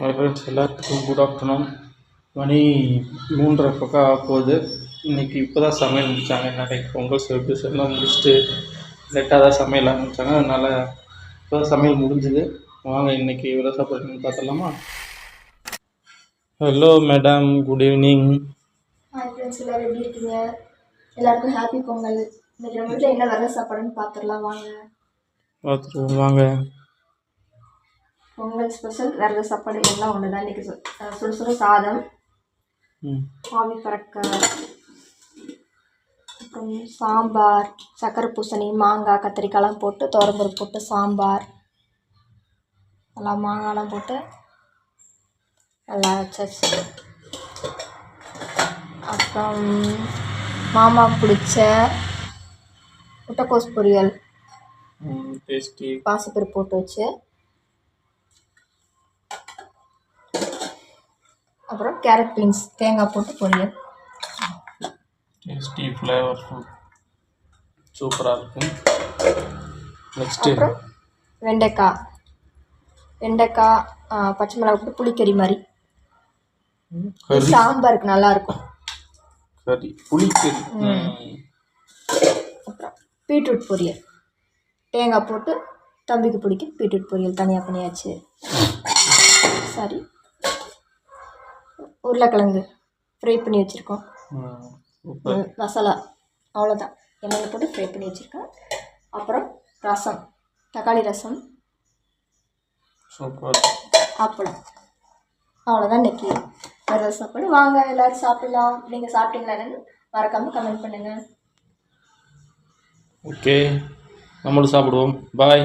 Hi friends, எல்லாத்துக்கும் good afternoon. மணி 3:30 பக்கம் ஆக போகுது. இன்றைக்கி இப்போ தான் சமையல் முடித்தாங்க. நிறைய பொங்கல் செலிப்ரேஷன்லாம் முடிச்சுட்டு லேட்டாக தான் சமையல் ஆரம்பித்தாங்க. அதனால் இப்போ தான் சமையல் முடிஞ்சுது. வாங்க இன்றைக்கி எவ்வளோ சாப்பிட்றதுன்னு பார்த்துடலாமா? Hello madam, good evening. Hi friends, எல்லோரும் எப்படி இருக்கீங்க? எல்லாருக்கும் ஹாப்பி பொங்கல். இன்றைக்கி நம்ம வீட்டில் என்ன நல்ல சாப்பாடுன்னு பார்த்துடலாம் வாங்க. பார்த்துருவோம் வாங்க. பொங்கல் ஸ்பெஷல் விரத சாப்பாடு எல்லாம் ஒன்று தான். இன்றைக்கி சுட சுட சாதம், ஆவி பறக்க, அப்புறம் சாம்பார், சக்கரை பூசணி, மாங்காய், கத்திரிக்காய்லாம் போட்டு துவரம்பருப்பு போட்டு சாம்பார், எல்லாம் மாங்காய்லாம் போட்டு நல்லா வச்சாச்சு. அப்புறம் மாமா பிடிச்ச முட்டைக்கோஸ் பொரியல், டேஸ்டி பாசிப்பருப்பு போட்டு வச்சு, அப்புறம் கேரட் பீன்ஸ் தேங்காய் போட்டு பொரியல். டேஸ்டி ஃப்ளேவர்ஃபுல் சூப்பராக இருக்கும். நெக்ஸ்ட்டு அப்புறம் வெண்டைக்காய் பச்சை மிளகாய் போட்டு புளிக்கறி மாதிரி. சாம்பாருக்கு நல்லாயிருக்கும். சரி, புளிக்கறி. அப்புறம் பீட்ரூட் பொரியல் தேங்காய் போட்டு தம்பிக்கு பிடிக்கும். பீட்ரூட் பொரியல் தனியாக பண்ணியாச்சு. சரி, உருளைக்கிழங்கு ஃப்ரை பண்ணி வச்சுருக்கோம். மசாலா அவ்வளோதான், எண்ணெயில் போட்டு ஃப்ரை பண்ணி வச்சுருக்கேன். அப்புறம் ரசம், தக்காளி ரசம், சூப்பர், அப்பளம். அவ்வளோதான் இன்றைக்கி வேறு சாப்பாடு. வாங்க எல்லோரும் சாப்பிடலாம். நீங்கள் சாப்பிட்டீங்களா என்னன்னு மறக்காமல் கமெண்ட் பண்ணுங்கள். ஓகே, நம்மளும் சாப்பிடுவோம். பாய்.